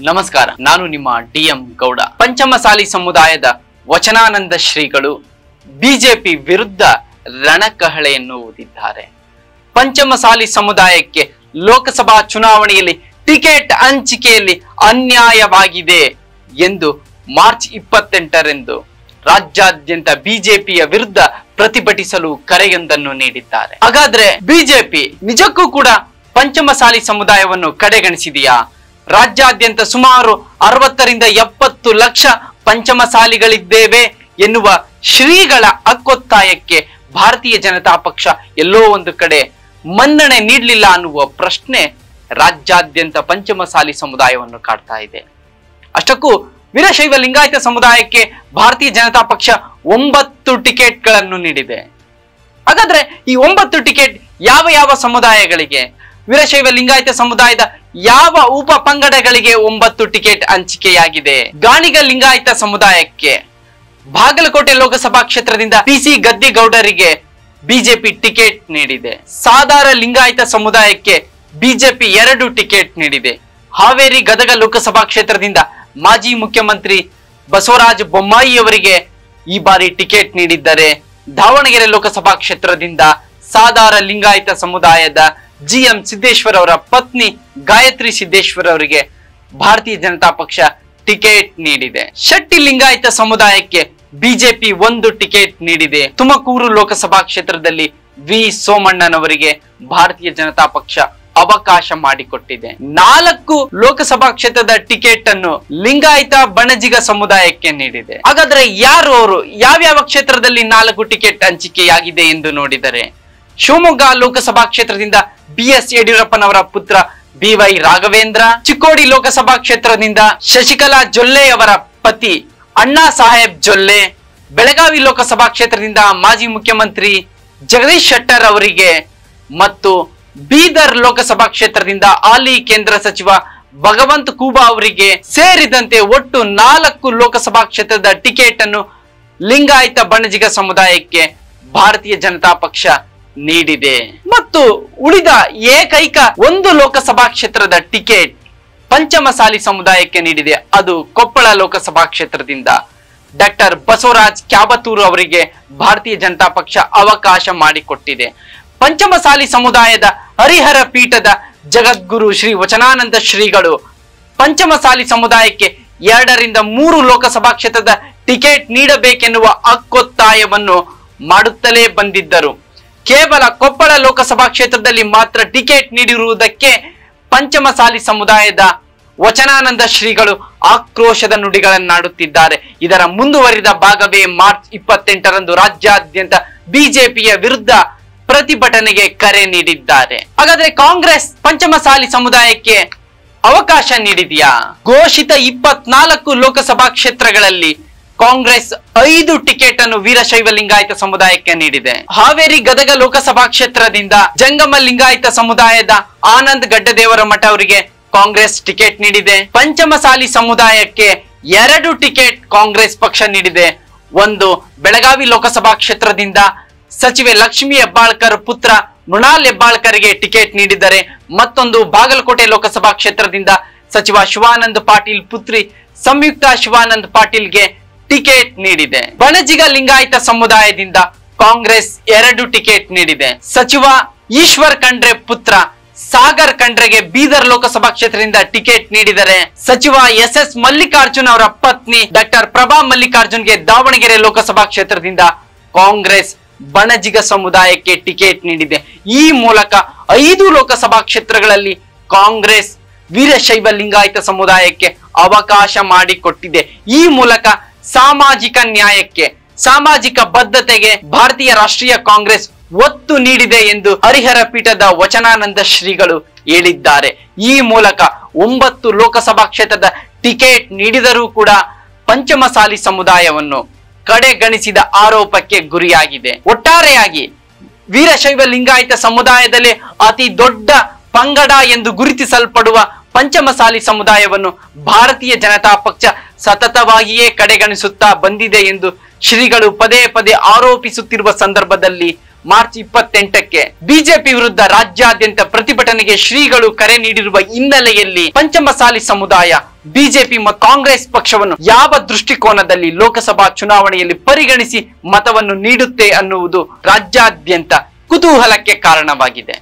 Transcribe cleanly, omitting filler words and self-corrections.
ನಮಸ್ಕಾರ, ನಾನು ನಿಮ್ಮ ಡಿಎಂ ಗೌಡ. ಪಂಚಮಸಾಲಿ ಸಮುದಾಯದ ವಚನಾನಂದ ಶ್ರೀಗಳು ಬಿಜೆಪಿ ವಿರುದ್ಧ ರಣಕಹಳೆಯನ್ನು ಊದಿದ್ದಾರೆ. ಪಂಚಮಸಾಲಿ ಸಮುದಾಯಕ್ಕೆ ಲೋಕಸಭಾ ಚುನಾವಣೆಯಲ್ಲಿ ಟಿಕೆಟ್ ಹಂಚಿಕೆಯಲ್ಲಿ ಅನ್ಯಾಯವಾಗಿದೆ ಎಂದು ಮಾರ್ಚ್ 28ರಂದು ರಾಜ್ಯಾದ್ಯಂತ ಬಿಜೆಪಿಯ ವಿರುದ್ಧ ಪ್ರತಿಭಟಿಸಲು ಕರೆಯೊಂದನ್ನು ನೀಡಿದ್ದಾರೆ. ಹಾಗಾದ್ರೆ ಬಿಜೆಪಿ ನಿಜಕ್ಕೂ ಕೂಡ ಪಂಚಮಸಾಲಿ ಸಮುದಾಯವನ್ನು ಕಡೆಗಣಿಸಿದೆಯಾ? ರಾಜ್ಯಾದ್ಯಂತ ಸುಮಾರು 60 ರಿಂದ 70 ಲಕ್ಷ ಪಂಚಮಸಾಲಿಗಳಿದ್ದೇವೆ ಎನ್ನುವ ಶ್ರೀಗಳ ಹಕ್ಕೊತ್ತಾಯಕ್ಕೆ ಭಾರತೀಯ ಜನತಾ ಪಕ್ಷ ಎಲ್ಲೋ ಒಂದು ಕಡೆ ಮನ್ನಣೆ ನೀಡಲಿಲ್ಲ ಅನ್ನುವ ಪ್ರಶ್ನೆ ರಾಜ್ಯಾದ್ಯಂತ ಪಂಚಮಸಾಲಿ ಸಮುದಾಯವನ್ನು ಕಾಡ್ತಾ ಇದೆ. ಅಷ್ಟಕ್ಕೂ ವೀರಶೈವ ಲಿಂಗಾಯತ ಸಮುದಾಯಕ್ಕೆ ಭಾರತೀಯ ಜನತಾ ಪಕ್ಷ 9 ಟಿಕೆಟ್ಗಳನ್ನು ನೀಡಿದೆ. ಹಾಗಾದ್ರೆ ಈ 9 ಟಿಕೆಟ್ ಯಾವ ಯಾವ ಸಮುದಾಯಗಳಿಗೆ? ವೀರಶೈವ ಲಿಂಗಾಯತ ಸಮುದಾಯದ ಯಾವ ಉಪ ಪಂಗಡಗಳಿಗೆ 9 ಟಿಕೆಟ್ ಹಂಚಿಕೆಯಾಗಿದೆ? ಗಾಣಿಗ ಲಿಂಗಾಯತ ಸಮುದಾಯಕ್ಕೆ ಬಾಗಲಕೋಟೆ ಲೋಕಸಭಾ ಕ್ಷೇತ್ರದಿಂದ ಪಿಸಿ ಗದ್ದಿಗೌಡರಿಗೆ ಬಿಜೆಪಿ ಟಿಕೆಟ್ ನೀಡಿದೆ. ಸಾದಾರ ಲಿಂಗಾಯತ ಸಮುದಾಯಕ್ಕೆ ಬಿಜೆಪಿ 2 ಟಿಕೆಟ್ ನೀಡಿದೆ. ಹಾವೇರಿ ಗದಗ ಲೋಕಸಭಾ ಕ್ಷೇತ್ರದಿಂದ ಮಾಜಿ ಮುಖ್ಯಮಂತ್ರಿ ಬಸವರಾಜ ಬೊಮ್ಮಾಯಿ ಅವರಿಗೆ ಈ ಬಾರಿ ಟಿಕೆಟ್ ನೀಡಿದ್ದಾರೆ. ದಾವಣಗೆರೆ ಲೋಕಸಭಾ ಕ್ಷೇತ್ರದಿಂದ ಸಾದಾರ ಲಿಂಗಾಯತ ಸಮುದಾಯದ ಜಿಎಂ ಸಿದ್ದೇಶ್ವರ್ ಅವರ ಪತ್ನಿ ಗಾಯತ್ರಿ ಸಿದ್ದೇಶ್ವರ್ ಅವರಿಗೆ ಭಾರತೀಯ ಜನತಾ ಪಕ್ಷ ಟಿಕೆಟ್ ನೀಡಿದೆ. ಶೆಟ್ಟಿ ಲಿಂಗಾಯತ ಸಮುದಾಯಕ್ಕೆ ಬಿಜೆಪಿ 1 ಟಿಕೆಟ್ ನೀಡಿದೆ. ತುಮಕೂರು ಲೋಕಸಭಾ ಕ್ಷೇತ್ರದಲ್ಲಿ ವಿ ಸೋಮಣ್ಣನವರಿಗೆ ಭಾರತೀಯ ಜನತಾ ಪಕ್ಷ ಅವಕಾಶ ಮಾಡಿಕೊಟ್ಟಿದೆ. 4 ಲೋಕಸಭಾ ಕ್ಷೇತ್ರದ ಟಿಕೆಟ್ ಅನ್ನು ಲಿಂಗಾಯತ ಬಣಜಿಗ ಸಮುದಾಯಕ್ಕೆ ನೀಡಿದೆ. ಹಾಗಾದ್ರೆ ಯಾರು ಅವರು? ಯಾವ್ಯಾವ ಕ್ಷೇತ್ರದಲ್ಲಿ 4 ಟಿಕೆಟ್ ಹಂಚಿಕೆಯಾಗಿದೆ ಎಂದು ನೋಡಿದರೆ, ಶಿವಮೊಗ್ಗ ಲೋಕಸಭಾ ಕ್ಷೇತ್ರದಿಂದ ಬಿಎಸ್ ಯಡಿಯೂರಪ್ಪನವರ ಪುತ್ರ ಬಿವೈ ರಾಘವೇಂದ್ರ, ಚಿಕ್ಕೋಡಿ ಲೋಕಸಭಾ ಕ್ಷೇತ್ರದಿಂದ ಶಶಿಕಲಾ ಜೊಲ್ಲೆ ಅವರ ಪತಿ ಅಣ್ಣಾ ಸಾಹೇಬ್ ಜೊಲ್ಲೆ, ಬೆಳಗಾವಿ ಲೋಕಸಭಾ ಕ್ಷೇತ್ರದಿಂದ ಮಾಜಿ ಮುಖ್ಯಮಂತ್ರಿ ಜಗದೀಶ್ ಶೆಟ್ಟರ್ ಅವರಿಗೆ ಮತ್ತು ಬೀದರ್ ಲೋಕಸಭಾ ಕ್ಷೇತ್ರದಿಂದ ಹಾಲಿ ಕೇಂದ್ರ ಸಚಿವ ಭಗವಂತ ಖೂಬಾ ಅವರಿಗೆ ಸೇರಿದಂತೆ ಒಟ್ಟು 4 ಲೋಕಸಭಾ ಕ್ಷೇತ್ರದ ಟಿಕೆಟ್ ಅನ್ನು ಲಿಂಗಾಯತ ಬಣಜಿಗ ಸಮುದಾಯಕ್ಕೆ ಭಾರತೀಯ ಜನತಾ ಪಕ್ಷ ನೀಡಿದೆ. ಮತ್ತು ಉಳಿದ ಏಕೈಕ 1 ಲೋಕಸಭಾ ಕ್ಷೇತ್ರದ ಟಿಕೆಟ್ ಪಂಚಮಸಾಲಿ ಸಮುದಾಯಕ್ಕೆ ನೀಡಿದೆ. ಅದು ಕೊಪ್ಪಳ ಲೋಕಸಭಾ ಕ್ಷೇತ್ರದಿಂದ ಡಾಕ್ಟರ್ ಬಸವರಾಜ್ ಕ್ಯಾಬತೂರು ಅವರಿಗೆ ಭಾರತೀಯ ಜನತಾ ಪಕ್ಷ ಅವಕಾಶ ಮಾಡಿಕೊಟ್ಟಿದೆ. ಪಂಚಮಸಾಲಿ ಸಮುದಾಯದ ಹರಿಹರ ಪೀಠದ ಜಗದ್ಗುರು ಶ್ರೀ ವಚನಾನಂದ ಶ್ರೀಗಳು ಪಂಚಮಸಾಲಿ ಸಮುದಾಯಕ್ಕೆ 2 ರಿಂದ 3 ಲೋಕಸಭಾ ಕ್ಷೇತ್ರದ ಟಿಕೆಟ್ ನೀಡಬೇಕೆನ್ನುವ ಹಕ್ಕೊತ್ತಾಯವನ್ನು ಮಾಡುತ್ತಲೇ ಬಂದಿದ್ದರು. ಕೇವಲ ಕೊಪ್ಪಳ ಲೋಕಸಭಾ ಕ್ಷೇತ್ರದಲ್ಲಿ ಮಾತ್ರ ಟಿಕೆಟ್ ನೀಡಿರುವುದಕ್ಕೆ ಪಂಚಮಸಾಲಿ ಸಮುದಾಯದ ವಚನಾನಂದ ಶ್ರೀಗಳು ಆಕ್ರೋಶದ ನುಡಿಗಳನ್ನಾಡುತ್ತಿದ್ದಾರೆ. ಇದರ ಮುಂದುವರಿದ ಭಾಗವೇ ಮಾರ್ಚ್ 28ರಂದು ರಾಜ್ಯಾದ್ಯಂತ ಬಿಜೆಪಿಯ ವಿರುದ್ಧ ಪ್ರತಿಭಟನೆಗೆ ಕರೆ ನೀಡಿದ್ದಾರೆ. ಹಾಗಾದ್ರೆ ಕಾಂಗ್ರೆಸ್ ಪಂಚಮಸಾಲಿ ಸಮುದಾಯಕ್ಕೆ ಅವಕಾಶ ನೀಡಿದೆಯಾ? ಘೋಷಿತ 24 ಲೋಕಸಭಾ ಕ್ಷೇತ್ರಗಳಲ್ಲಿ ಕಾಂಗ್ರೆಸ್ 5 ಟಿಕೆಟ್ ಅನ್ನು ವೀರಶೈವ ಲಿಂಗಾಯತ ಸಮುದಾಯಕ್ಕೆ ನೀಡಿದೆ. ಹಾವೇರಿ ಗದಗ ಲೋಕಸಭಾ ಕ್ಷೇತ್ರದಿಂದ ಜಂಗಮ ಲಿಂಗಾಯತ ಸಮುದಾಯದ ಆನಂದ್ ಗಡ್ಡದೇವರ ಮಠ ಅವರಿಗೆ ಕಾಂಗ್ರೆಸ್ ಟಿಕೆಟ್ ನೀಡಿದೆ. ಪಂಚಮಸಾಲಿ ಸಮುದಾಯಕ್ಕೆ 2 ಟಿಕೆಟ್ ಕಾಂಗ್ರೆಸ್ ಪಕ್ಷ ನೀಡಿದೆ. ಒಂದು ಬೆಳಗಾವಿ ಲೋಕಸಭಾ ಕ್ಷೇತ್ರದಿಂದ ಸಚಿವೆ ಲಕ್ಷ್ಮಿ ಹೆಬ್ಬಾಳ್ಕರ್ ಪುತ್ರ ಮೃಣಾಲ್ ಹೆಬ್ಬಾಳ್ಕರ್ಗೆ ಟಿಕೆಟ್ ನೀಡಿದ್ದಾರೆ. ಮತ್ತೊಂದು ಬಾಗಲಕೋಟೆ ಲೋಕಸಭಾ ಕ್ಷೇತ್ರದಿಂದ ಸಚಿವ ಶಿವಾನಂದ ಪಾಟೀಲ್ ಪುತ್ರಿ ಸಂಯುಕ್ತ ಶಿವಾನಂದ ಪಾಟೀಲ್ಗೆ ಟಿಕೆಟ್ ನೀಡಿದೆ. ಬಣಜಿಗ ಲಿಂಗಾಯತ ಸಮುದಾಯದಿಂದ ಕಾಂಗ್ರೆಸ್ 2 ಟಿಕೆಟ್ ನೀಡಿದೆ. ಸಚಿವ ಈಶ್ವರ್ ಖಂಡ್ರೆ ಪುತ್ರ ಸಾಗರ್ ಖಂಡ್ರೆಗೆ ಬೀದರ್ ಲೋಕಸಭಾ ಕ್ಷೇತ್ರದಿಂದ ಟಿಕೆಟ್ ನೀಡಿದರೆ, ಸಚಿವ ಎಸ್ ಮಲ್ಲಿಕಾರ್ಜುನ್ ಅವರ ಪತ್ನಿ ಡಾಕ್ಟರ್ ಪ್ರಭಾ ಮಲ್ಲಿಕಾರ್ಜುನ್ಗೆ ದಾವಣಗೆರೆ ಲೋಕಸಭಾ ಕ್ಷೇತ್ರದಿಂದ ಕಾಂಗ್ರೆಸ್ ಬಣಜಿಗ ಸಮುದಾಯಕ್ಕೆ ಟಿಕೆಟ್ ನೀಡಿದೆ. ಈ ಮೂಲಕ 5 ಲೋಕಸಭಾ ಕ್ಷೇತ್ರಗಳಲ್ಲಿ ಕಾಂಗ್ರೆಸ್ ವೀರಶೈವ ಲಿಂಗಾಯತ ಸಮುದಾಯಕ್ಕೆ ಅವಕಾಶ ಮಾಡಿಕೊಟ್ಟಿದೆ. ಈ ಮೂಲಕ ಸಾಮಾಜಿಕ ನ್ಯಾಯಕ್ಕೆ, ಸಾಮಾಜಿಕ ಬದ್ಧತೆಗೆ ಭಾರತೀಯ ರಾಷ್ಟ್ರೀಯ ಕಾಂಗ್ರೆಸ್ ಒತ್ತು ನೀಡಿದೆ ಎಂದು ಹರಿಹರ ಪೀಠದ ವಚನಾನಂದ ಶ್ರೀಗಳು ಹೇಳಿದ್ದಾರೆ. ಈ ಮೂಲಕ 9 ಲೋಕಸಭಾ ಕ್ಷೇತ್ರದ ಟಿಕೆಟ್ ನೀಡಿದರೂ ಕೂಡ ಪಂಚಮಸಾಲಿ ಸಮುದಾಯವನ್ನು ಕಡೆಗಣಿಸಿದ ಆರೋಪಕ್ಕೆ ಗುರಿಯಾಗಿದೆ. ಒಟ್ಟಾರೆಯಾಗಿ ವೀರಶೈವ ಲಿಂಗಾಯತ ಸಮುದಾಯದಲ್ಲಿ ಅತಿ ದೊಡ್ಡ ಪಂಗಡ ಎಂದು ಗುರುತಿಸಲ್ಪಡುವ ಪಂಚಮಸಾಲಿ ಸಮುದಾಯವನ್ನು ಭಾರತೀಯ ಜನತಾ ಪಕ್ಷ ಸತತವಾಗಿಯೇ ಕಡೆಗಣಿಸುತ್ತಾ ಬಂದಿದೆ ಎಂದು ಶ್ರೀಗಳು ಪದೇ ಪದೇ ಆರೋಪಿಸುತ್ತಿರುವ ಸಂದರ್ಭದಲ್ಲಿ ಮಾರ್ಚ್ 28ಕ್ಕೆ ಬಿಜೆಪಿ ವಿರುದ್ಧ ರಾಜ್ಯಾದ್ಯಂತ ಪ್ರತಿಭಟನೆಗೆ ಶ್ರೀಗಳು ಕರೆ ನೀಡಿರುವ ಹಿನ್ನೆಲೆಯಲ್ಲಿ ಪಂಚಮಸಾಲಿ ಸಮುದಾಯ ಬಿಜೆಪಿ ಮತ್ತು ಕಾಂಗ್ರೆಸ್ ಪಕ್ಷವನ್ನು ಯಾವ ದೃಷ್ಟಿಕೋನದಲ್ಲಿ ಲೋಕಸಭಾ ಚುನಾವಣೆಯಲ್ಲಿ ಪರಿಗಣಿಸಿ ಮತವನ್ನು ನೀಡುತ್ತೆ ಅನ್ನುವುದು ರಾಜ್ಯಾದ್ಯಂತ ಕುತೂಹಲಕ್ಕೆ ಕಾರಣವಾಗಿದೆ.